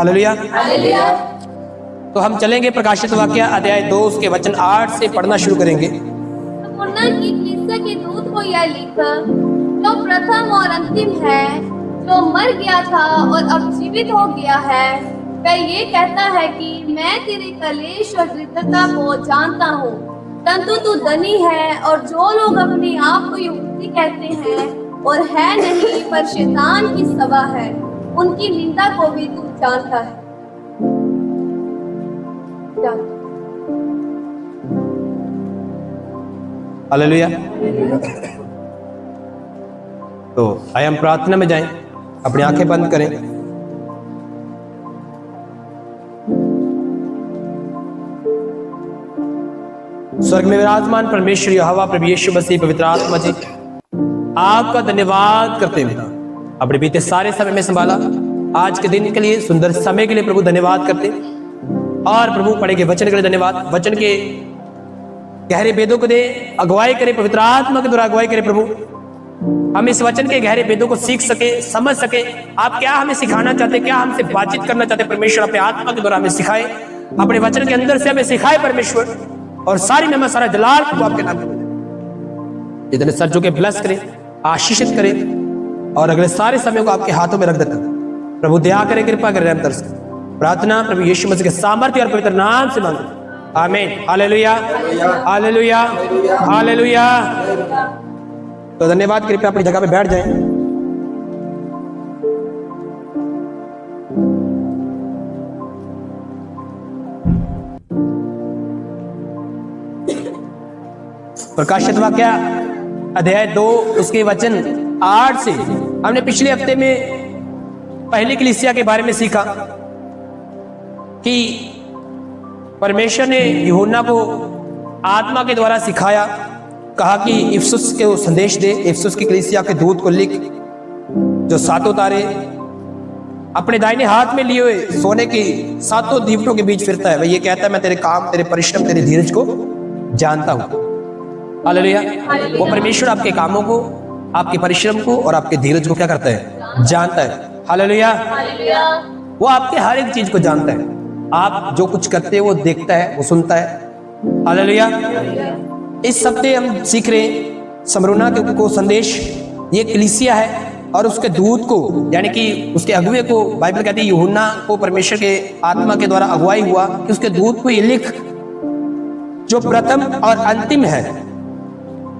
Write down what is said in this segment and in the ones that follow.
Hallelujah. तो हम चलेंगे प्रकाशित वाक्य अध्याय 2 उसके वचन 8 से पढ़ना शुरू करेंगे। स्मुरना की कलीसिया के दूत को यह लिख, जो प्रथम और अंतिम है, जो मर गया था और अब जीवित हो गया है, वह ये कहता है कि मैं तेरे कलेश और दरिद्रता को जानता हूँ, परंतु तू धनी है, और जो लोग अपने आप को यहूदी कहते हैं और है नहीं पर शैतान की सभा है, उनकी निंदा को भी तू जानता है। हालेलुया। तो आइए हम प्रार्थना में जाएं, अपनी आंखें बंद करें। स्वर्ग में विराजमान परमेश्वर यहोवा प्रभु यीशु मसीह पवित्र आत्मा जी, आपका धन्यवाद करते हैं। अपने बीते सारे समय में संभाला, आज के दिन के लिए, सुंदर समय के लिए प्रभु धन्यवाद करते हैं। और प्रभु पढ़े के वचन के लिए धन्यवाद। वचन के गहरे वेदों को दे, अगुवाई करे, पवित्र आत्मा के द्वारा अगुवाई करे। प्रभु हम इस वचन के गहरे वेदों को सीख सके, समझ सके, आप क्या हमें सिखाना चाहते, क्या हमसे बातचीत करना चाहते। परमेश्वर अपने आत्मा के द्वारा हमें सिखाए, अपने वचन के अंदर से हमें सिखाए परमेश्वर। और सारी महिमा सारा जलाल प्रभु आपके नाम में। जितने सर झुके ब्लेस करे, आशीषित करे, और अगले सारे समय को आपके हाथों में रख देता प्रभु। दया करे, कृपा करे, रहम तरस। प्रार्थना प्रभु यीशु मसीह के सामर्थ्य और पवित्र नाम से मांगते, आमीन। Hallelujah, hallelujah, hallelujah. तो धन्यवाद। कृपया अपनी जगह पे बैठ जाएं। प्रकाशित वाक्य अध्याय 2 उसके वचन 8 से हमने पिछले हफ्ते में पहली कलीसिया के बारे में सीखा कि परमेश्वर ने यूहन्ना को आत्मा के द्वारा सिखाया, कहा कि इफिसुस के संदेश दे, इफिसुस की कलीसिया के दूत को लिख, जो 7 तारे अपने दाहिने हाथ में लिए हुए सोने की 7 दीपटों के बीच फिरता है। वह ये कहता है, मैं तेरे काम, तेरे परिश्रम, तेरे धीरज को जानता हूं। हालेलुया। वो परमेश्वर आपके कामों को, आपके परिश्रम को और आपके धीरज को क्या करता है? जानता है। हालेलुया। वो आपके हर एक चीज को जानता है। आप जो कुछ करते हैं वो देखता है, वो सुनता है। हालेलुया। इस हफ्ते हम सीख रहे हैं स्मुरना को संदेश। ये कलीसिया है और उसके दूत को, यानी कि उसके अगुवे को, बाइबल कहती है यूहन्ना को परमेश्वर के आत्मा के द्वारा अगुवाई हुआ कि उसके दूत को ये लिख, जो प्रथम और अंतिम है,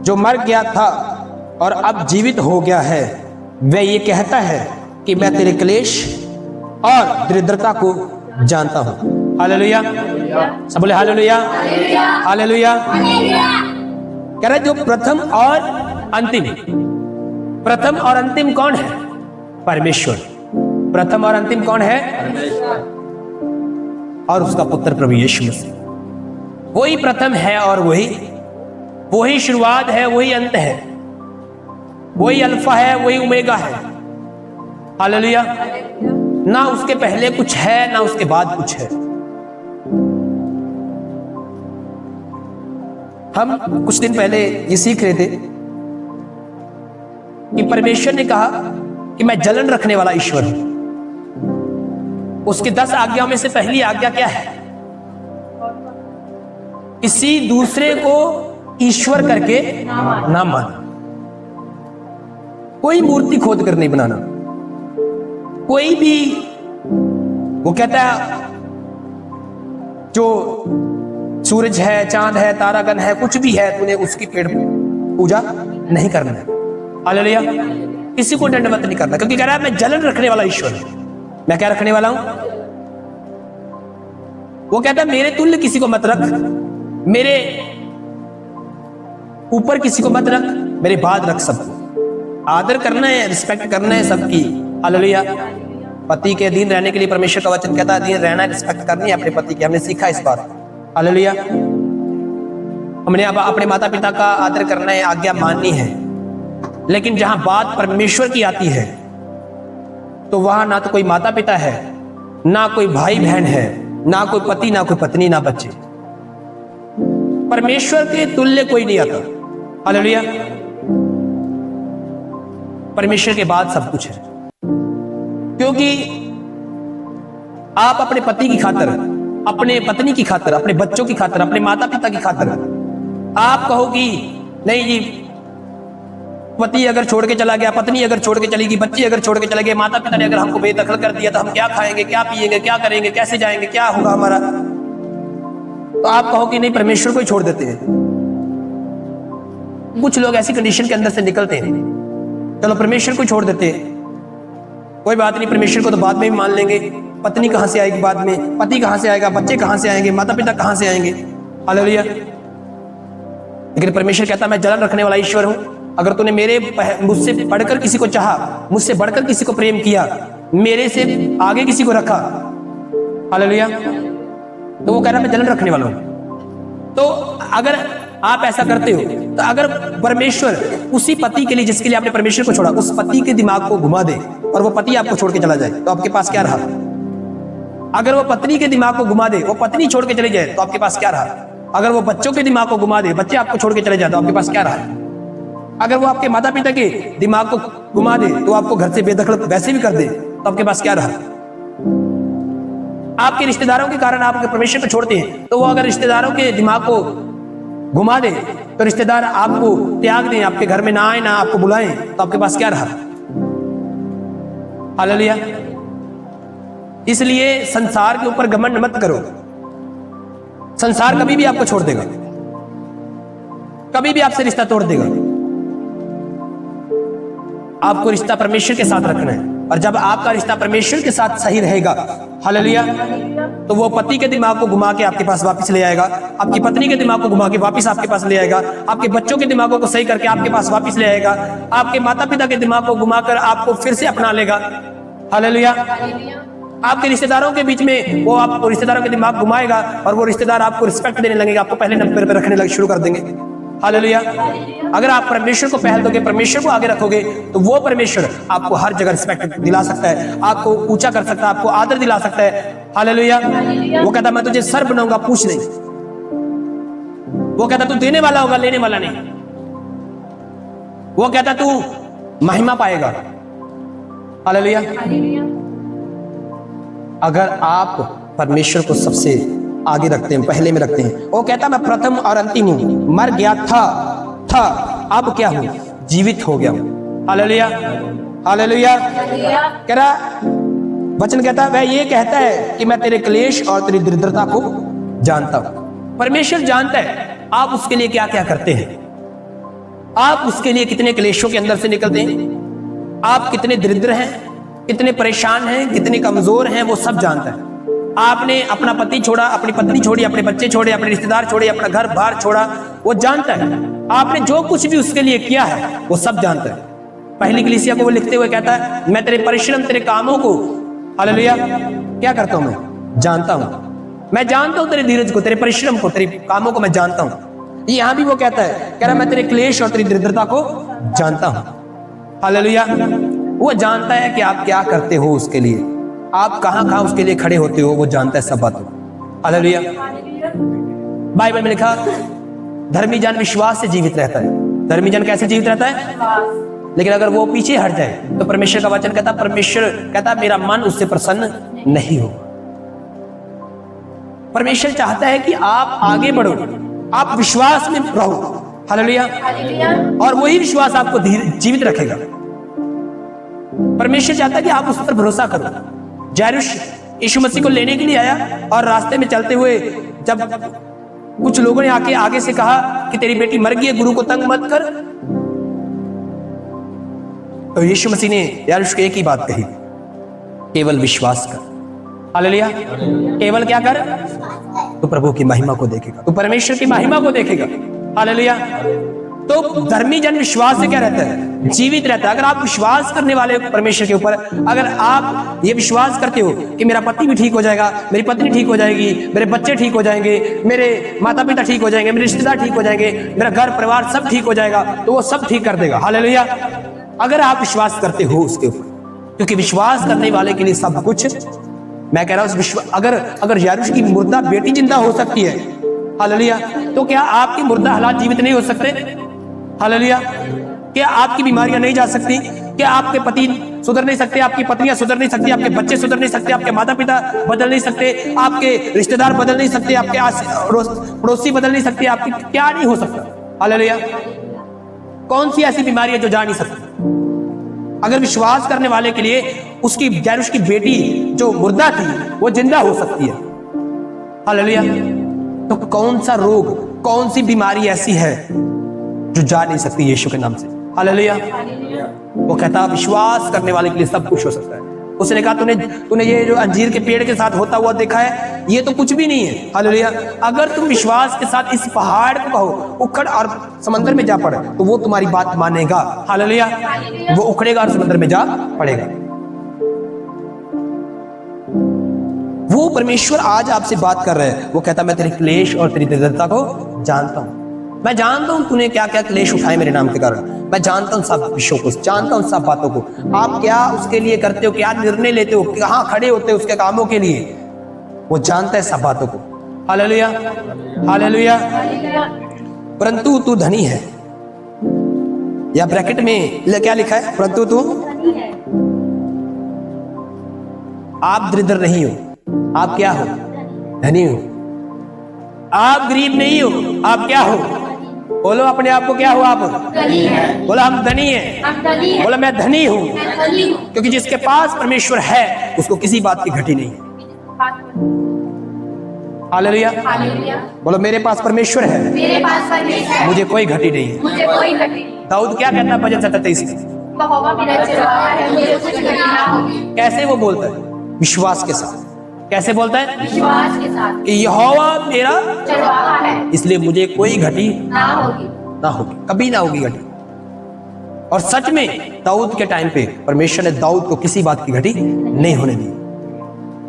जो मर गया था और अब जीवित हो गया है, वह ये कहता है कि मैं तेरे क्लेश और दरिद्रता को जानता हूं। हालेलुया। सब बोले हालेलुया, हालेलुया। कह रहा है जो प्रथम और अंतिम। प्रथम और अंतिम कौन है? परमेश्वर। प्रथम और अंतिम कौन है? और उसका पुत्र प्रभु यीशु मसीह। वही प्रथम है और वही शुरुआत है, वही अंत है, वही अल्फा है, वही ओमेगा है। हालेलुया। ना उसके पहले कुछ है, ना उसके बाद कुछ है। हम कुछ दिन पहले ये सीख रहे थे कि परमेश्वर ने कहा कि मैं जलन रखने वाला ईश्वर हूं। उसके 10 आज्ञाओं में से पहली आज्ञा क्या है? किसी दूसरे को ईश्वर करके ना माना। कोई मूर्ति खोद कर नहीं बनाना। कोई भी, वो कहता है जो सूरज है, चांद है, तारागण है, कुछ भी है, तूने उसकी पेड़ पूजा नहीं करना है। हालेलुया। किसी को दंडवत नहीं करना, क्योंकि कह रहा है मैं जलन रखने वाला ईश्वर हूं। मैं क्या रखने वाला हूं? वो कहता है मेरे तुल्य किसी को मत रख, मेरे ऊपर किसी को मत रख, मेरे बाद रख सबको। आदर करना है, रिस्पेक्ट करना है सबकी। हालेलुया। पति के अधीन रहने के लिए परमेश्वर का वचन कहता है अधीन रहना है, रिस्पेक्ट करनी है अपने पति की। हमने सीखा इस बात। हालेलुया। हमने अब अपने माता पिता का आदर करना है, आज्ञा माननी है। लेकिन जहां बात परमेश्वर की आती है तो वहां ना तो कोई माता पिता है, ना कोई भाई बहन है, ना कोई पति, ना कोई पत्नी, ना बच्चे। परमेश्वर के तुल्य कोई नहीं आता। हालेलुया। परमेश्वर के बाद सब कुछ है, क्योंकि आप अपने पति की खातिर, अपने पत्नी की खातिर, अपने बच्चों की खातिर, अपने माता पिता की खातिर आप कहो कि नहीं जी, पति अगर छोड़ के चला गया, पत्नी अगर छोड़ के चली गई, बच्चे अगर छोड़ के चले गए, माता पिता ने अगर हमको बेदखल कर दिया तो हम क्या खाएंगे, क्या पिएंगे, क्या करेंगे, कैसे जाएंगे, क्या होगा हमारा? तो आप कहो कि नहीं, परमेश्वर को ही छोड़ देते हैं। कुछ लोग ऐसी कंडीशन के अंदर से निकलते हैं, चलो परमेश्वर को छोड़ देते हैं, कोई बात नहीं, परमेश्वर को तो बाद में भी मान लेंगे, पत्नी कहां से आएगी बाद में, पति कहां से आएगा, बच्चे कहां से आएंगे, माता पिता कहां से आएंगे। हालेलुया। लेकिन परमेश्वर कहता मैं जलन रखने वाला ईश्वर हूं। अगर तूने मुझसे बढ़कर किसी को चाहा, मुझसे बढ़कर किसी को प्रेम किया, मेरे से आगे किसी को रखा, हालेलुया, तो वो कह रहा मैं जलन रखने वाला हूं। तो अगर आप ऐसा करते हो, तो अगर परमेश्वर उसी पति के लिए जिसके लिए आपने परमेश्वर को छोड़ा, उस पति के दिमाग को घुमा दे और वो पति आपको छोड़ के चला जाए, तो आपके पास क्या रहा? अगर वो पत्नी के दिमाग को घुमा दे, वो पत्नी छोड़ के चली जाए, तो आपके पास क्या रहा? अगर वो बच्चों के दिमाग को घुमा दे, बच्चे आपको छोड़ के चले जाए, तो आपके पास क्या रहा? अगर वो आपके माता पिता के दिमाग को घुमा दे, तो आपको घर से बेदखल वैसे भी कर दे, तो आपके पास क्या रहा? आपके रिश्तेदारों के कारण आप अगर परमेश्वर को छोड़ते हैं, तो वो अगर रिश्तेदारों के दिमाग को घुमा दे, तो रिश्तेदार आपको त्याग दें, आपके घर में ना आए, ना आपको बुलाएं, तो आपके पास क्या रहा? हालेलुया। इसलिए संसार के ऊपर घमंड मत करो। संसार कभी भी आपको छोड़ देगा, कभी भी आपसे रिश्ता तोड़ देगा। आपको रिश्ता परमेश्वर के साथ रखना है, और जब आपका रिश्ता परमेश्वर के साथ सही रहेगा, हालेलुया, तो वो पति के दिमाग को घुमा के आपके पास वापस ले आएगा, आपकी पत्नी के दिमाग को घुमा के वापस आपके पास ले आएगा, आपके बच्चों के दिमागों को सही करके आपके पास वापस ले आएगा, आपके माता पिता के दिमाग को घुमाकर आपको फिर से अपना लेगा, हालेलुया। आपके रिश्तेदारों के बीच में वो आपको रिश्तेदारों के दिमाग घुमाएगा, और वो रिश्तेदार आपको रिस्पेक्ट देने लगेगा, आपको पहले नंबर पर रखने शुरू कर देंगे, हालेलुया। अगर आप परमेश्वर को पहल दोगे, परमेश्वर को आगे रखोगे, तो वो परमेश्वर आपको हर जगह रिस्पेक्ट दिला सकता है, आपको ऊंचा कर सकता है, आपको आदर दिला सकता है, हालेलुया। वो कहता मैं तुझे सर बनाऊंगा, पूछ नहीं। वो कहता तू देने वाला होगा, लेने वाला नहीं। वो कहता तू महिमा पाएगा, हालेलुया। अगर आप परमेश्वर को सबसे आगे रखते हैं, पहले में रखते हैं, वो कहता मैं प्रथम और अंतिम हूं, मर गया था, अब क्या हूं? जीवित हो गया हूं, हालेलुया, हालेलुया। कह रहा वचन कहता है, वह ये कहता है कि मैं तेरे क्लेश और तेरी दरिद्रता को जानता हूं। परमेश्वर जानता है आप उसके लिए क्या क्या करते हैं, आप उसके लिए कितने क्लेशों के अंदर से निकलते हैं, आप कितने दरिद्र हैं, कितने परेशान हैं, कितने कमजोर हैं, वो सब जानता है। आपने अपना पति छोड़ा, अपनी पत्नी छोड़ी, अपने बच्चे छोड़े, अपने रिश्तेदार छोड़े, अपना घर बार छोड़ा, वो जानता है। आपने जो कुछ भी उसके लिए किया है वो सब जानता है। पहली कलीसिया को वो लिखते हुए कहता है मैं तेरे परिश्रम, तेरे कामों को, हालेलुया, क्या करता हूं? मैं जानता हूं, मैं जानता हूं तेरे धीरज को, तेरे परिश्रम को, तेरे कामों को मैं जानता हूं। यहां भी वो कहता है, कह रहा मैं तेरे क्लेश और तेरी दरिद्रता को जानता हूं, हालेलुया। वो जानता है कि आप क्या करते हो उसके लिए, आप कहां कहां उसके लिए खड़े होते हो, वो जानता है सब बातों, हालेलुया। बाइबल में लिखा धर्मी जन विश्वास से जीवित रहता है। धर्मी जन कैसे जीवित रहता है? लेकिन अगर वो पीछे हट जाए, तो परमेश्वर का वचन कहता, परमेश्वर कहता मेरा मन उससे प्रसन्न नहीं होगा। परमेश्वर चाहता है कि आप आगे बढ़ो, आप विश्वास में रहो, हालेलुया, और वही विश्वास आपको जीवित रखेगा। परमेश्वर चाहता है कि आप उस पर भरोसा करो। जायरुस यीशु मसीह को लेने के लिए आया, और रास्ते में चलते हुए जब कुछ लोगों ने आके आगे से कहा कि तेरी बेटी मर गई है, गुरु को तंग मत कर, तो यीशु मसीह ने जायरुस को एक ही बात कही, केवल विश्वास कर, हालेलुया। केवल क्या कर? तो प्रभु की महिमा को देखेगा, तो परमेश्वर की महिमा को देखेगा, हालेलुया। तो धर्मी जन विश्वास से क्या रहता है? जीवित रहता है। अगर आप विश्वास करने वाले परमेश्वर के ऊपर, अगर आप ये विश्वास करते हो कि मेरा पति भी ठीक हो जाएगा, मेरी पत्नी ठीक हो जाएगी, मेरे बच्चे ठीक हो जाएंगे, मेरे माता पिता ठीक हो जाएंगे, मेरे रिश्तेदार ठीक हो जाएंगे, मेरा घर परिवार सब ठीक हो जाएगा, तो वो सब ठीक कर देगा, हालेलुया। अगर आप विश्वास करते हो उसके ऊपर, क्योंकि विश्वास करने वाले के लिए सब कुछ, मैं कह रहा हूं अगर यारूश की मुर्दा बेटी जिंदा हो सकती है, हालेलुया, तो क्या आपकी मुर्दा हालात जीवित नहीं हो सकते? हालेलुया। क्या आपकी बीमारियां नहीं जा सकती? क्या आपके पति सुधर नहीं सकते, आपकी पत्नियां सुधर नहीं सकती, आपके बच्चे सुधर नहीं सकते, आपके माता पिता बदल नहीं सकते, आपके रिश्तेदार बदल नहीं सकते, आपके पड़ोसी बदल नहीं सकते, आपकी क्या नहीं हो सकता। हालेलुया। कौन सी ऐसी बीमारी है जो जा नहीं सकती? अगर विश्वास करने वाले के लिए उसकी उसकी बेटी जो मुर्दा थी वो जिंदा हो सकती है। हालेलुया। तो कौन सा रोग, कौन सी बीमारी ऐसी है जो जा नहीं सकती यीशु के नाम से? हालेलुया। वो कहता विश्वास करने वाले के लिए सब कुछ हो सकता है। उसने कहा तूने ये जो अंजीर के पेड़ के साथ होता हुआ देखा है, ये तो कुछ भी नहीं है। हालेलुया। अगर तुम विश्वास के साथ इस पहाड़ को कहो उखड़ और समंदर में जा पड़े तो वो तुम्हारी बात मानेगा। हालेलुया। वो उखड़ेगा और समंदर में जा पड़ेगा। वो परमेश्वर आज आपसे बात कर रहे हैं। वो कहता मैं तेरे क्लेश और तेरी दरिद्रता को जानता हूं। मैं जानता हूं तूने क्या क्या क्लेश उठाए मेरे नाम के कारण। मैं जानता हूं सब विषयों को, जानता हूं सब बातों को। आप क्या उसके लिए करते हो, क्या निर्णय लेते हो, कहां खड़े होते हो उसके कामों के लिए, वो जानता है सब बातों को। हालेलुया। हालेलुया। परंतु तू धनी है, या ब्रैकेट में क्या लिखा है, परंतु तू आप दरिद्र नहीं हो, आप क्या हो? धनी हो। आप गरीब नहीं हो, आप क्या हो? बोलो अपने आप को क्या हो? आप धनी है। बोलो हम धनी हैं। बोलो मैं धनी हूं, क्योंकि जिसके पास परमेश्वर है उसको किसी बात की घटी नहीं है। हालेलुया। बोलो मेरे पास परमेश्वर है, मेरे पास परमेश्वर है, मुझे कोई घटी नहीं है। मुझे कोई घटी नहीं। दाऊद क्या कहता है भजन 37 में? यहोवा मेरा चरवाहा है, मुझे कुछ घटी ना होगी। कैसे वो बोलता है? विश्वास के साथ। कैसे बोलता है? विश्वास के साथ। यहोवा मेरा चरवाहा है, इसलिए मुझे कोई घटी ना होगी, ना होगी, कभी ना होगी घटी। और सच में दाऊद के टाइम पे परमेश्वर ने दाऊद को किसी बात की घटी नहीं होने दी।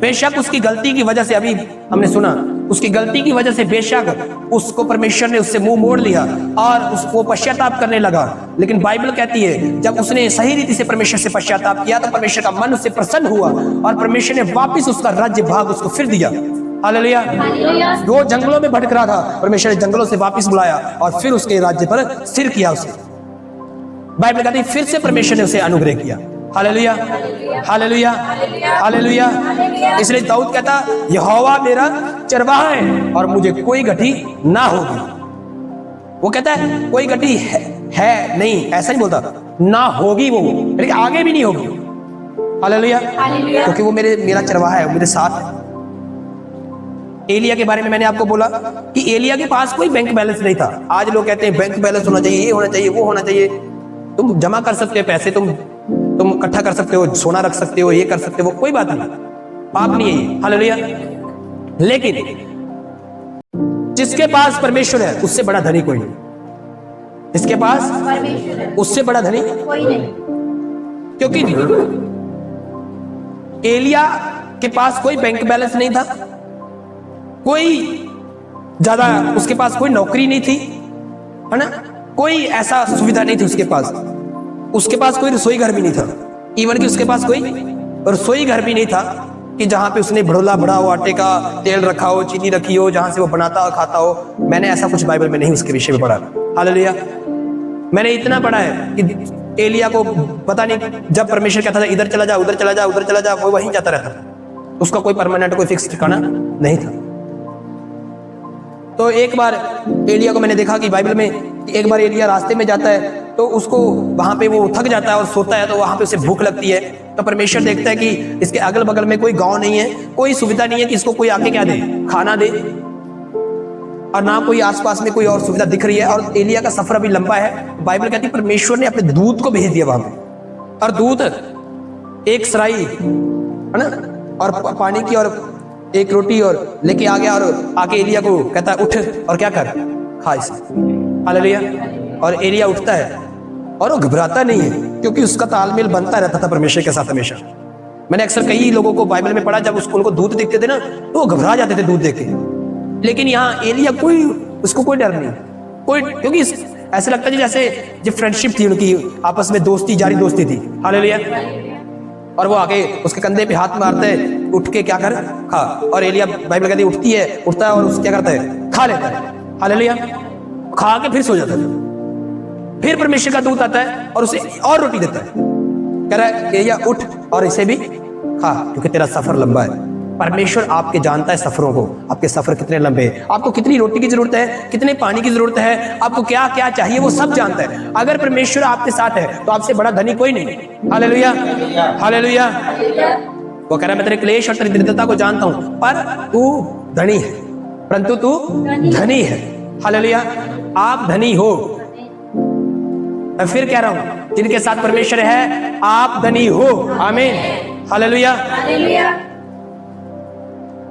बेशक उसकी गलती की वजह से, अभी हमने सुना, उसकी गलती की वजह से बेशक उसको परमेश्वर ने उससे मुंह मोड़ लिया और उसको पश्चाताप करने लगा। लेकिन बाइबल कहती है जब उसने सही रीति से परमेश्वर से पश्चाताप किया तो परमेश्वर का मन उससे प्रसन्न हुआ और परमेश्वर ने वापस उसका राज्य भाग उसको फिर दिया। हालेलुया। वो जंगलों में भटक रहा था, परमेश्वर ने जंगलों से वापस बुलाया और फिर उसके राज्य पर स्थिर किया उसे। बाइबल कहती है फिर से परमेश्वर ने उसे अनुग्रह किया। हालेलुया। हालेलुया। हालेलुया। इसलिए दाऊद कहता यहोवा मेरा चरवाहा है और मुझे कोई घटी ना होगी। वो कहता है कोई घटी है नहीं, ऐसा नहीं बोलता, ना होगी वो, लेकिन आगे भी नहीं होगी। हालेलुया। क्योंकि वो मेरा चरवाहा है, मेरे साथ है। एलिया के बारे में मैंने आपको बोला कि एलिया के पास कोई बैंक बैलेंस नहीं था। आज लोग कहते हैं बैंक बैलेंस होना चाहिए, ये होना चाहिए, वो होना चाहिए। तुम जमा कर सकते हो पैसे, तुम इकट्ठा कर सकते हो, सोना रख सकते हो, ये कर सकते हो, वो कोई बात नहीं, पाप नहीं है। हालेलुया। लेकिन जिसके पास परमेश्वर है उससे बड़ा धनी कोई नहीं। जिसके पास परमेश्वर है उससे बड़ा धनी कोई नहीं। क्योंकि एलिया के पास कोई बैंक बैलेंस नहीं था, कोई ज्यादा उसके पास कोई नौकरी नहीं थी, है ना, कोई ऐसा सुविधा नहीं थी उसके पास। उसके पास कोई रसोई घर भी नहीं था, इवन कि उसके पास कोई रसोई घर भी नहीं था कि जहां पे उसने भड़ोला भरा हो, आटे का तेल रखा हो, चीनी रखी हो, जहां से वो बनाता और खाता हो। मैंने ऐसा कुछ बाइबल में नहीं उसके विषय में पढ़ा। हालेलुया। मैंने इतना पढ़ा है कि एलिया को पता नहीं, जब परमेश्वर कहता था इधर चला जा, उधर चला जा, उधर चला जा, वो वहीं जाता रहता था। उसका कोई परमानेंट, कोई फिक्स ठिकाना नहीं था। तो एक बार एलिया को मैंने देखा कि बाइबल में एक बार एलिया रास्ते में जाता है तो उसको वहां पे वो थक जाता है और सोता है, तो वहां पे उसे भूख लगती है। तो परमेश्वर देखता है कि इसके अगल बगल में कोई गांव नहीं है, कोई सुविधा नहीं है कि इसको कोई आके क्या दे, खाना दे, और ना कोई आसपास में कोई और सुविधा दिख रही है। और एलिया का सफर अभी लंबा है। बाइबल कहती है परमेश्वर ने अपने दूत को भेज दिया वहां पे, और दूत एक सराई, है ना, और पानी की और एक रोटी और लेके आ गया और आके एलिया को कहता है उठ और क्या कर, खा इसे। हालेलुया। और एलिया उठता है और वो घबराता नहीं है, क्योंकि उसका तालमेल बनता रहता था परमेश्वर के साथ हमेशा। मैंने अक्सर कई लोगों को बाइबल में पढ़ा, जब उनको दूत दिखते थे ना तो वो घबरा जाते थे दूत देख के। लेकिन यहाँ एलिया उसको कोई डर नहीं, कोई, क्योंकि ऐसा लगता है जैसे जो फ्रेंडशिप थी उनकी, आपस में दोस्ती, जारी दोस्ती थी। हालेलुया। और वो आके उसके कंधे पे हाथ मारते है, उठ के क्या कर, खा। और एलिया बाइबल कहती उठता है और उस क्या करता है, खा लेता है। हालेलुया। खा के फिर सो जाता है। फिर परमेश्वर का दूत आता है और उसे और रोटी देता है। कह रहा है एलिया उठ और इसे भी खा, क्योंकि तेरा सफर लंबा है। परमेश्वर आपके जानता है सफरों को, आपके सफर कितने लंबे हैं, आपको कितनी रोटी की जरूरत है, कितने पानी की जरूरत है, आपको क्या क्या चाहिए, वो सब जानता है। अगर परमेश्वर आपके साथ है तो आपसे बड़ा धनी कोई नहीं। Hallelujah, hallelujah. वो कह रहा है मैं तेरे क्लेश और तेरी दरिद्रता को जानता हूं, पर तू धनी है, परंतु तू धनी है। हालेलुया, आप धनी हो। मैं फिर कह रहा हूं, जिनके साथ परमेश्वर है आप धनी हो। आमीन, हालेलुया।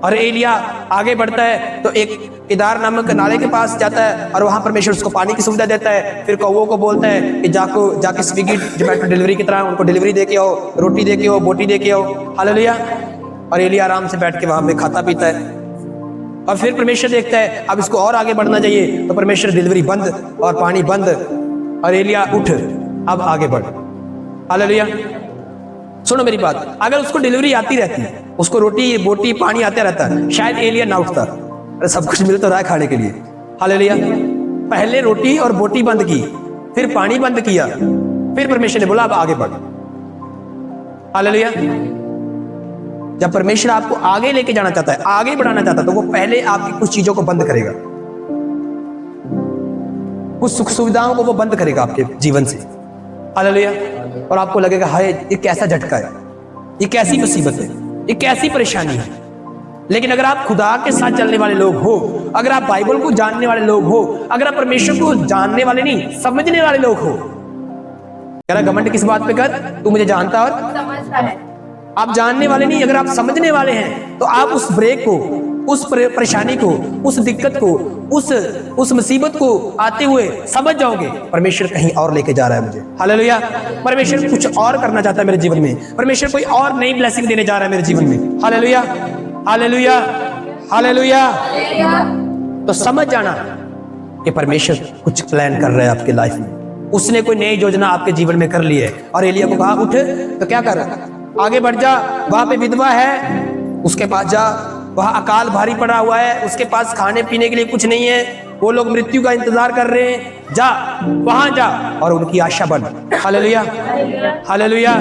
और एलिया आगे बढ़ता है तो एक किदार नामक नाले के पास जाता है और वहां परमेश्वर उसको पानी की सुविधा देता है। फिर कौवों को बोलता है कि जाके स्विगी जोमेटो डिलीवरी की तरह उनको डिलीवरी दे के आओ, रोटी दे के आओ, बोटी दे के आओ। हालेलुया। और एलिया आराम से बैठ के वहां पे खाता पीता है। और फिर परमेश्वर देखता है अब इसको और आगे बढ़ना चाहिए, तो परमेश्वर डिलीवरी बंद और पानी बंद। और एलिया उठ, अब आगे बढ़। हालेलुया। सुनो मेरी बात, अगर उसको डिलीवरी आती रहती, उसको रोटी बोटी पानी आता रहता, शायद एलिया ना उठता। अरे सब कुछ मिल तो रहा है खाने के लिए। हालेलुया। पहले रोटी और बोटी बंद की, फिर पानी बंद किया, फिर परमेश्वर ने बोला अब आगे बढ़। हालेलुया। जब परमेश्वर आपको आगे लेके जाना चाहता है, आगे बढ़ाना चाहता है, तो वो पहले आपकी कुछ चीजों को बंद करेगा, कुछ सुख सुविधाओं को वो बंद करेगा आपके जीवन से। हालेलुया। और आपको लगेगा हाय ये कैसा झटका है, ये कैसी मुसीबत है, ये कैसी परेशानी है। लेकिन अगर आप खुदा के साथ चलने वाले लोग हो, अगर आप बाइबल को जानने वाले लोग हो, अगर आप परमेश्वर को जानने वाले नहीं समझने वाले लोग हो, कह रहा घमंड किस बात पे कर, तू मुझे जानता और समझता है। आप जानने वाले नहीं, अगर आप समझने वाले हैं तो आप उस ब्रेक को, उस परेशानी को, उस दिक्कत को, उस मुसीबत को आते हुए समझ जाओगे परमेश्वर कहीं और लेके जा रहा है मुझे। हालेलुया। परमेश्वर कुछ और करना चाहता है मेरे जीवन में, परमेश्वर कोई और नई ब्लेसिंग देने जा रहा है मेरे जीवन में। Hallelujah, hallelujah, hallelujah. तो समझ जाना कि परमेश्वर कुछ प्लान कर रहा है आपके लाइफ में, उसने कोई नई योजना आपके जीवन में कर ली है। और एलिया को कहा उठ, तो क्या कर, आगे बढ़ जा, वहां पे विधवा है उसके पास जा, वहां अकाल भारी पड़ा हुआ है, उसके पास खाने पीने के लिए कुछ नहीं है, वो लोग मृत्यु का इंतजार कर रहे हैं, जा वहां जा और उनकी आशा बन। Hallelujah, hallelujah.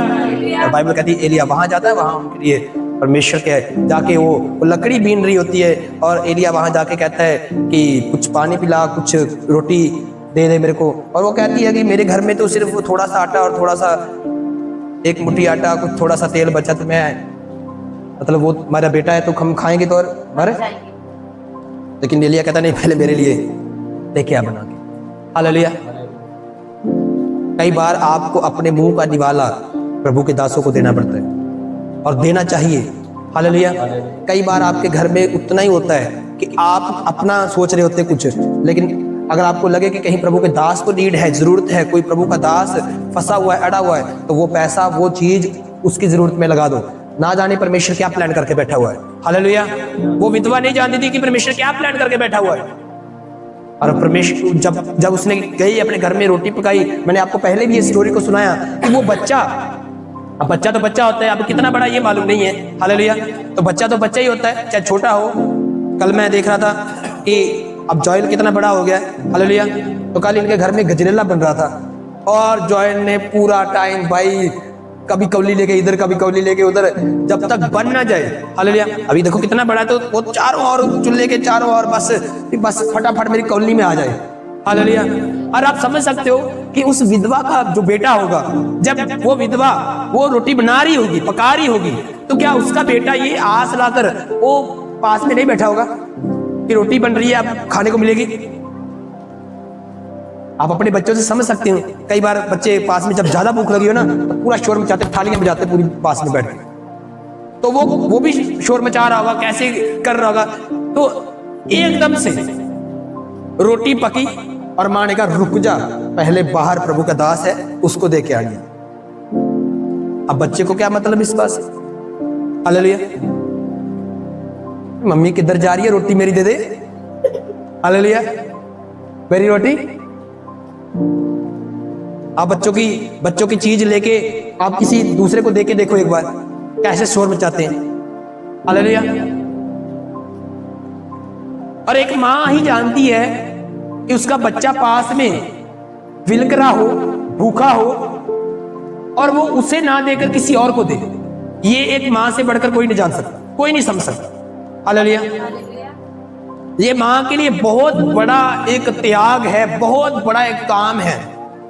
बाइबल कहती है एलिया वहां जाता है, वहां उनके लिए परमेश्वर के जाके वो लकड़ी बीन रही होती है, और एलिया वहां जाके कहता है कि कुछ पानी पिला, कुछ रोटी दे दे मेरे को। और वो कहती है कि मेरे घर में तो सिर्फ थोड़ा सा आटा और थोड़ा सा, एक मुट्ठी आटा, कुछ थोड़ा सा तेल बचा, तो मैं मतलब वो हमारा बेटा है तो हम खाएंगे तो और मरे। लेकिन एलिया कहता नहीं, पहले मेरे लिए देखे आ बना के। हालेलुया। कई बार आपको अपने मुंह का निवाला प्रभु के दासों को देना पड़ता है और देना चाहिए। हालेलुया। कई बार आपके घर में उतना ही होता है कि आप अपना सोच रहे होते कुछ, लेकिन अगर आपको लगे कि कहीं प्रभु के दास को नीड है, जरूरत है, कोई प्रभु का दास फंसा हुआ है, अड़ा हुआ है, तो वो पैसा, वो चीज उसकी जरूरत में लगा दो। ना जाने परमेश्वर क्या प्लान करके बैठा हुआ है। हालेलुया। वो विधवा नहीं जानती थी कि परमेश्वर क्या प्लान करके बैठा हुआ है। और परमेश्वर जब उसने गई अपने घर में रोटी पकाई, मैंने आपको पहले भी ये स्टोरी को सुनाया कि वो बच्चा, अब बच्चा तो बच्चा होता है, अब कितना बड़ा ये मालूम नहीं है। हालेलुया। तो बच्चा ही होता है, चाहे छोटा हो। कल मैं देख रहा था कि अब जॉयल कितना बड़ा हो गया है। हालेलुया। तो कल इनके घर में गजरेला बन रहा था और जॉयल ने पूरा टाइम भाई कभी कौली लेके इधर, कभी कौली लेके उधर, जब तक बन ना जाए। हालेलुया। अभी देखो कितना बड़ा है, तो वो चारों ओर चूल्हे के चारों ओर बस फटाफट मेरी कौली में आ जाए। हालेलुया। और आप समझ सकते हो कि उस विधवा का जो बेटा होगा, जब वो विधवा वो रोटी बना रही होगी, पका रही होगी, तो क्या उसका बेटा ये आस लाकर वो पास में नहीं बैठा होगा कि रोटी बन रही है, अब खाने को मिलेगी। आप अपने बच्चों से समझ सकते हो, कई बार बच्चे पास में जब ज्यादा भूख लगी हो ना, तो पूरा शोर मचाते, थालियां बजाते पूरी पास में बैठ के, तो वो भी शोर मचा रहा होगा, कैसे कर रहा होगा। तो एकदम से रोटी पकी और मां ने कहा रुक जा, पहले बाहर प्रभु का दास है, उसको दे के आइए। अब बच्चे को क्या मतलब इस बात से। हालेलुया। मम्मी किधर जा रही है, रोटी मेरी दे दे। हालेलुया। मेरी रोटी। आप बच्चों की चीज लेके आप किसी दूसरे को देके देखो एक बार, कैसे शोर मचाते हैं। हालेलुया। और एक मां ही जानती है कि उसका बच्चा पास में विलक रहा हो, भूखा हो, और वो उसे ना देकर किसी और को दे, ये एक मां से बढ़कर कोई नहीं जान सकता, कोई नहीं समझ सकता। हालेलुया। ये मां के लिए बहुत बड़ा एक त्याग है, बहुत बड़ा एक काम है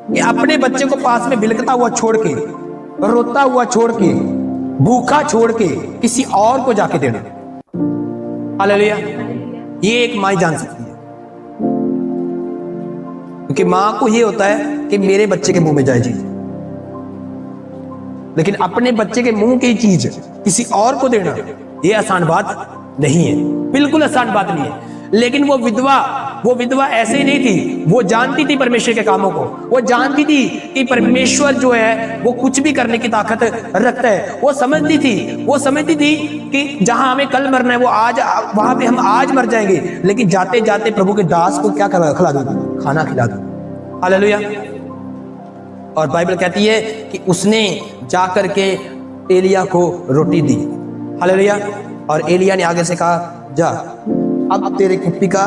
कि अपने बच्चे को पास में बिलखता हुआ छोड़ के, रोता हुआ छोड़ के, भूखा छोड़ के किसी और को जाके देना। हालेलुया। ये एक मां ही जान सकती है, क्योंकि मां को ये होता है कि मेरे बच्चे के मुंह में जाए चीज, लेकिन अपने बच्चे के मुंह की चीज किसी और को देना ये आसान बात नहीं है, बिल्कुल आसान बात नहीं है। लेकिन वो विधवा ऐसे ही नहीं थी, वो जानती थी परमेश्वर के कामों को, वो जानती थी कि परमेश्वर जो है वो कुछ भी करने की ताकत रखता है। वो समझती थी कि जहां हमें कल मरना है वो आज, वहां पे हम आज मर जाएंगे, लेकिन जाते जाते प्रभु के दास को क्या खिला दो, खाना खिला दो। हालेलुया। और बाइबल कहती है कि उसने जाकर के एलिया को रोटी दी। हालेलुया। और एलिया ने आगे से कहा, जा अब तेरे कुप्पी का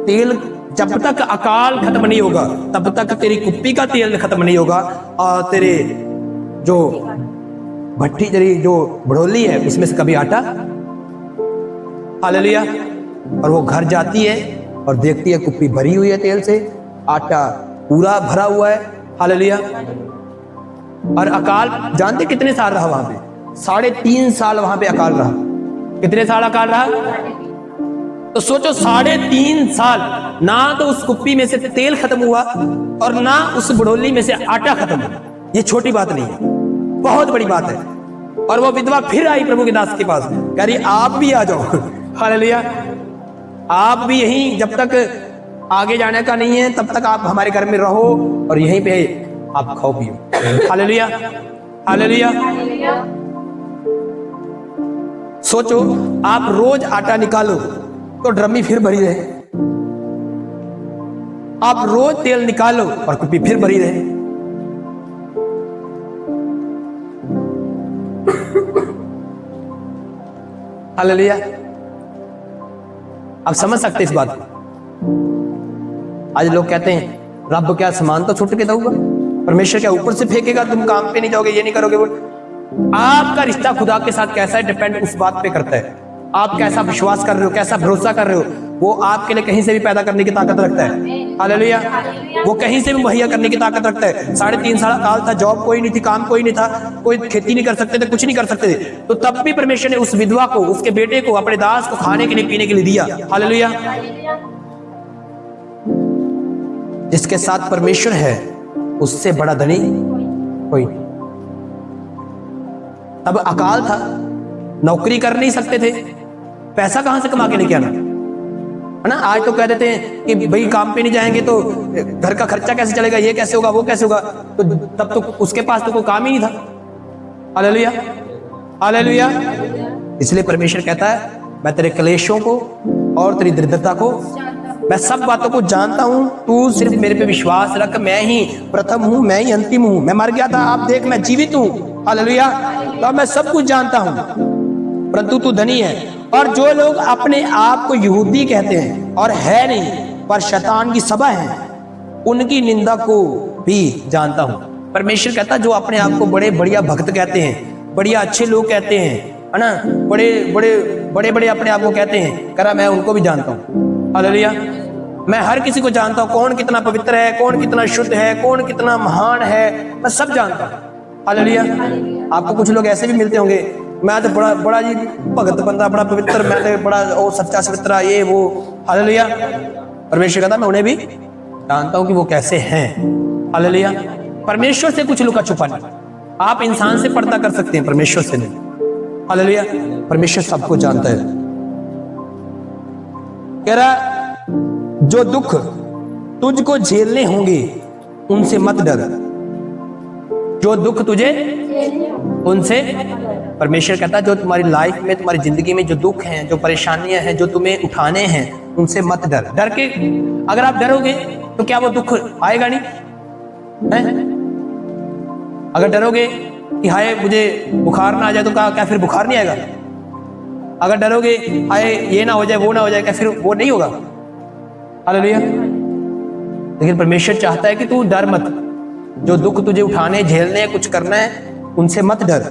तेल, जब तक अकाल खत्म नहीं होगा तब तक तेरी कुप्पी का तेल खत्म नहीं होगा, और तेरे जो भट्टी, तेरी जो भड़ोली है उसमें से कभी आटा। हालेलुया। और वो घर जाती है और देखती है कुप्पी भरी हुई है तेल से, आटा पूरा भरा हुआ है। हालेलुया। और अकाल जानते कितने साल रहा वहां पे? 3.5 साल वहां पे अकाल रहा। कितने साल अकाल रहा? तो सोचो 3.5 साल ना तो उस कुप्पी में से तेल खत्म हुआ और ना उस बड़ोली में से आटा खत्म हुआ। ये छोटी बात नहीं है, बहुत बड़ी बात है। और वो विधवा फिर आई प्रभु के दास के पास, कह रही आप भी आ जाओ। हालेलुया। आप भी यहीं, जब तक आगे जाने का नहीं है तब तक आप हमारे घर में रहो और यहीं पे आप खाओ पियो। हालेलुया। हालेलुया। सोचो आप रोज आटा निकालो तो ड्रमी फिर भरी रहे, आप रोज तेल निकालो और कुप्पी फिर भरी रहे। हालेलुया। आप समझ सकते इस बात को? आज लोग कहते हैं रब क्या सामान तो छुट के दूंगा, परमेश्वर क्या ऊपर से फेंकेगा, तुम काम पे नहीं जाओगे, ये नहीं करोगे। वो आपका रिश्ता खुदा के साथ कैसा है डिपेंड उस बात पे करता है। आप कैसा विश्वास कर रहे हो, कैसा भरोसा कर रहे हो, वो आपके लिए कहीं से भी पैदा करने की ताकत रखता है। हालेलुया। वो कहीं से भी मुहैया करने की ताकत रखता है। 3.5 साल अकाल था, जॉब कोई नहीं थी, काम कोई नहीं था, कोई खेती नहीं कर सकते थे, कुछ नहीं कर सकते थे, तो तब भी परमेश्वर ने उस विधवा को, उसके बेटे को, अपने दास को खाने के लिए, पीने के लिए दिया। हालेलुया। जिसके साथ परमेश्वर है उससे बड़ा धनी कोई नहीं। अब अकाल था, नौकरी कर नहीं सकते थे, पैसा कहां से कमा के लेके आना, है ना? आज तो कह देते हैं कि भाई काम पे नहीं जाएंगे तो घर का खर्चा कैसे चलेगा, ये कैसे होगा, वो कैसे होगा, तो तब तो उसके पास तो कोई काम ही नहीं था। हालेलुया। हालेलुया। इसलिए परमेश्वर कहता है मैं तेरे क्लेशों को और तेरी दरिद्रता को, मैं सब बातों को जानता हूं, तू सिर्फ मेरे पे विश्वास रख। मैं ही प्रथम हूं, मैं ही अंतिम हूं। मैं मर गया था, आप देख मैं जीवित हूं। हालेलुया। तो मैं सब कुछ जानता हूं, परंतु तू धनी है। और जो लोग अपने आप को यहूदी कहते हैं और है नहीं पर शैतान की सभा है, उनकी निंदा को भी जानता हूं। परमेश्वर कहता जो अपने आप को बड़े बढ़िया भक्त कहते हैं, बढ़िया अच्छे लोग कहते हैं, है ना, बड़े बड़े अपने आप को कहते हैं, करा मैं उनको भी जानता हूं। हालेलुया। मैं हर किसी को जानता हूं, कौन कितना पवित्र है, कौन कितना शुद्ध है, कौन कितना महान है, मैं सब जानता हूं। हालेलुया। आपको कुछ लोग ऐसे भी मिलते होंगे, मैं तो बड़ा जी भगत बंदा, बड़ा पवित्र, मैं तो बड़ा ओ सच्चा सवित्रा, ये वो। हालेलुया। परमेश्वर कहता मैं उन्हें भी जानता हूं कि वो कैसे हैं। हालेलुया। परमेश्वर से कुछ लुका छुपा नहीं। आप इंसान से पर्दा कर सकते हैं, परमेश्वर से नहीं। हालेलुया। परमेश्वर सबको जानता है। कह रहा जो दुख तुझको झेलने होंगे उनसे मत डर। जो दुख तुझे उनसे, परमेश्वर कहता है जो तुम्हारी लाइफ में, तुम्हारी जिंदगी में जो दुख हैं, जो परेशानियां हैं, जो तुम्हें उठाने हैं, उनसे मत डर। डर के अगर आप डरोगे तो क्या वो दुख आएगा नहीं है? अगर डरोगे कि हाय मुझे बुखार ना आ जाए तो क्या फिर बुखार नहीं आएगा? अगर डरोगे हाय ये ना हो जाए, वो ना हो जाए, क्या फिर वो नहीं होगा? हालेलुया। लेकिन परमेश्वर चाहता है कि तू डर मत, जो दुख तुझे उठाने, झेलने, कुछ करना है, उनसे मत डर,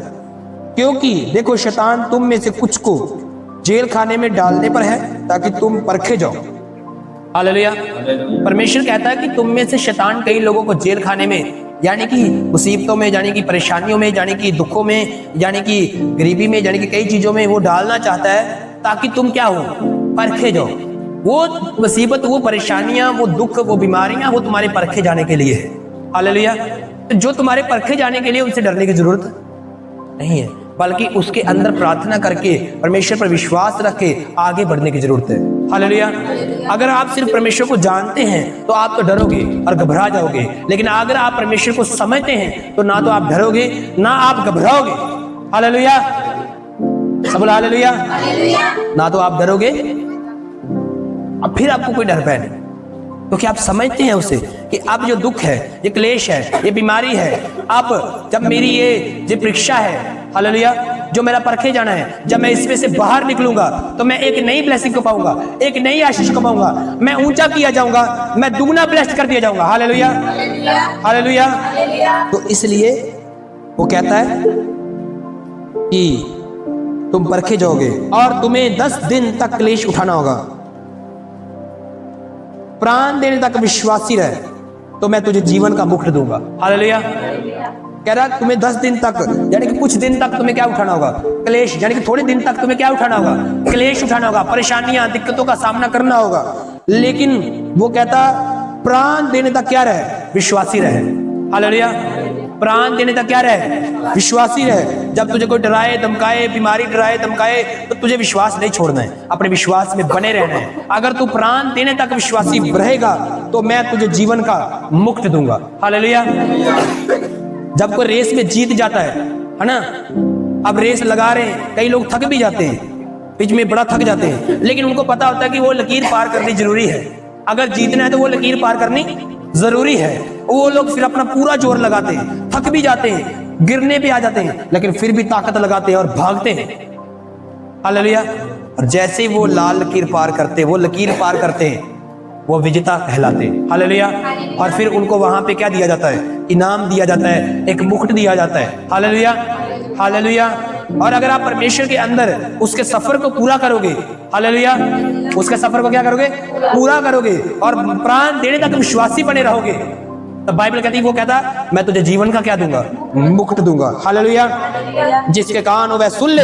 क्योंकि देखो शैतान तुम में से कुछ को जेल खाने में डालने पर है ताकि तुम परखे जाओ। हालेलुया। परमेश्वर कहता है कि तुम में से शैतान कई लोगों को जेल खाने में, यानी कि मुसीबतों में, यानी कि परेशानियों में, यानी कि दुखों में, यानी कि गरीबी में, यानी कि कई चीजों में वो डालना चाहता है ताकि तुम क्या हो, परखे जाओ। वो मुसीबत, वो परेशानियां, वो दुख, वो बीमारियां, वो तुम्हारे परखे जाने के लिए है। हालेलुया। तो जो तुम्हारे परखे जाने के लिए, उनसे डरने की जरूरत नहीं है, बल्कि उसके अंदर प्रार्थना करके परमेश्वर पर विश्वास रख के आगे बढ़ने की जरूरत है। हालेलुया। अगर आप सिर्फ परमेश्वर को जानते हैं तो आप तो डरोगे और घबरा जाओगे, लेकिन अगर आप परमेश्वर को समझते हैं तो ना तो आप डरोगे ना आप घबराओगे। हालेलुया। सब बोलो हालेलुया। ना तो आप डरोगे अब फिर आपको कोई डर भय नहीं, क्योंकि आप समझते हैं उसे कि अब जो दुख है, ये क्लेश है, ये बीमारी है, अब जब मेरी ये परीक्षा है, हालेलुया, जो मेरा परखे जाना है, जब मैं इसमें से बाहर निकलूंगा तो मैं एक नई ब्लेसिंग को पाऊंगा, एक नई आशीष को पाऊंगा, मैं ऊंचा किया जाऊंगा, मैं दुगना ब्लेस्ड कर दिया जाऊंगा। Hallelujah, hallelujah. तो इसलिए वो कहता है कि तुम परखे जाओगे और तुम्हें 10 दिन तक क्लेश उठाना होगा, प्राण देने तक विश्वासी रहे तो मैं तुझे जीवन का मुकुट दूंगा। हालेलुया। कह रहा तुम्हें 10 दिन तक, यानी कि कुछ दिन तक तुम्हें क्या उठाना होगा, क्लेश, यानी कि थोड़े दिन तक तुम्हें क्या उठाना होगा, क्लेश उठाना होगा, परेशानियां, दिक्कतों का सामना करना होगा। लेकिन वो कहता प्राण देने तक क्या रहे, विश्वासी रहे। हालेलुया। प्राण देने तक क्या रहे, विश्वासी रहे। जब तुझे कोई डराए धमकाए, बीमारी डराए धमकाए, तो तुझे विश्वास नहीं छोड़ना है, अपने विश्वास में बने रहना है। अगर तू प्राण देने तक विश्वासी रहेगा तो मैं तुझे जीवन का मुकुट दूंगा। हालेलुया। जब कोई रेस में जीत जाता है ना, अब रेस लगा रहे हैं, कई लोग थक भी जाते हैं, बीच में बड़ा थक जाते हैं, लेकिन उनको पता होता है कि वो लकीर पार करनी जरूरी है। अगर जीतना है तो वो लकीर पार करनी जरूरी है। वो लोग फिर अपना पूरा जोर लगाते हैं, थक भी जाते हैं, गिरने पे आ जाते हैं, लेकिन फिर भी ताकत लगाते हैं और भागते हैं। हालेलुया। और जैसे ही वो लाल लकीर पार करते, वो लकीर पार करते हैं, वो विजेता कहलाते हैं। हालेलुया। और फिर उनको वहां पे क्या दिया जाता है, इनाम दिया जाता है, एक मुकुट दिया जाता है। Hallelujah, hallelujah. और अगर आप परमेश्वर के अंदर उसके सफर को पूरा करोगे, हालेलुया, उसके सफर को क्या करोगे, पूरा करोगे और प्राण देने तक विश्वासी बने रहोगे, तो बाइबल कहती है, वो कहता मैं तुझे जीवन का क्या दूंगा, मुकुट दूंगा। हालेलुया। जिसके कान हो वह सुन ले,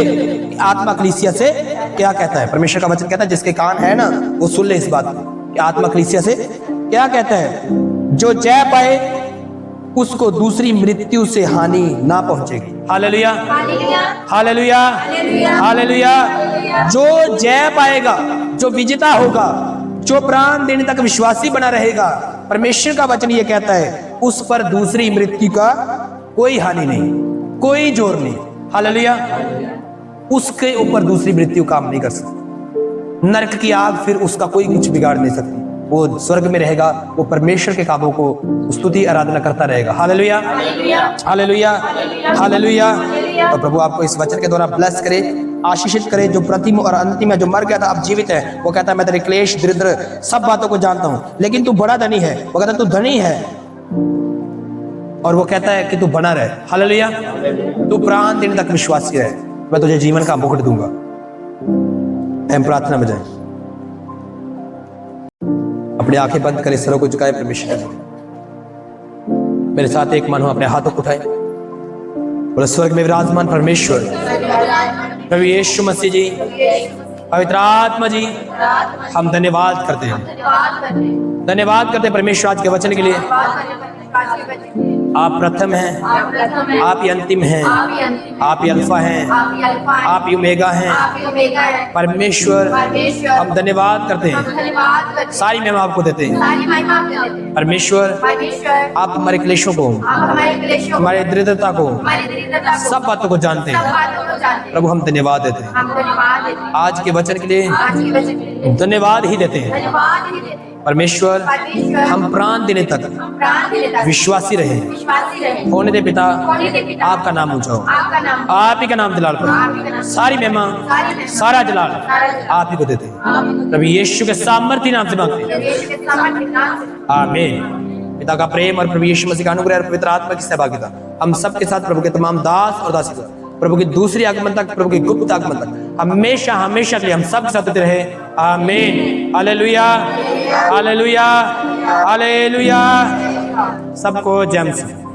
आत्मा कलीसिया से क्या कहता है। परमेश्वर का वचन कहता है जिसके कान है ना वो सुन ले इस बात कि आत्मा कलीसिया से क्या कहता है। जो जय पाए उसको दूसरी मृत्यु से हानि ना पहुंचेगी। Hallelujah, hallelujah, hallelujah. जो जय पाएगा, जो विजेता होगा, जो प्राण देने तक विश्वासी बना रहेगा, परमेश्वर का वचन ये कहता है उस पर दूसरी मृत्यु का कोई हानि नहीं, कोई जोर नहीं। हालेलुया। उसके ऊपर दूसरी मृत्यु काम नहीं कर सकती। नरक की आग फिर उसका कोई कुछ बिगाड़ नहीं सकती। वो स्वर्ग में रहेगा, वो परमेश्वर के कामों को स्तुति आराधना करता रहेगा। Hallelujah, hallelujah, hallelujah. तो प्रभु आपको इस वचन के द्वारा ब्लेस करे, आशीषित करे। जो प्रथम और अंतिम है, जो मर गया था अब जीवित है, वो कहता है मैं तेरे क्लेश दरिद्र सब बातों को जानता हूं, लेकिन तू बड़ा धनी है। वो कहता है तू धनी है और वो कहता है कि तू बना रहे। हालेलुया। तू प्राण देने तक विश्वासी रहे, मैं तुझे जीवन का मुकुट दूंगा। हम प्रार्थना में जाए, अपनी आंखें बंद करें, सरों को झुकाए परमेश्वर मेरे साथ एक मन हो, अपने हाथों को उठाए, बोले स्वर्ग में विराजमान परमेश्वर प्रभु यीशु मसीह जी, पवित्र आत्मा जी, हम धन्यवाद करते हैं, धन्यवाद करते हैं परमेश्वर आज के वचन के लिए। आप प्रथम हैं, आप ही अंतिम हैं, आप ही अल्फा हैं, आप ही ओमेगा हैं। परमेश्वर हम धन्यवाद करते हैं, सारी महिमा आपको देते हैं। परमेश्वर आप हमारे क्लेशों को, हमारे दरिद्रता को, सब बातों को जानते हैं। प्रभु हम धन्यवाद देते हैं, आज के वचन के लिए धन्यवाद ही देते हैं। परमेश्वर हम प्राण देने तक विश्वासी रहे, होने दे पिता आपका नाम ऊंचा हो, आप ही का नाम जलाल पाए, सारी महिमा सारा जलाल आप ही को देते हैं। प्रभु यीशु के सामर्थी नाम से मांगते हैं, आमीन। पिता का प्रेम और प्रभु यीशु मसीह का अनुग्रह और पवित्र आत्मा की सहभागिता हम सबके साथ, प्रभु के तमाम दास और दासी, प्रभु की दूसरी आगमन तक, प्रभु की गुप्त आगमन तक हमेशा हमेशा के लिए हम सब के साथ होते रहे। आमीन। Hallelujah, hallelujah, hallelujah. सबको जय मसीह।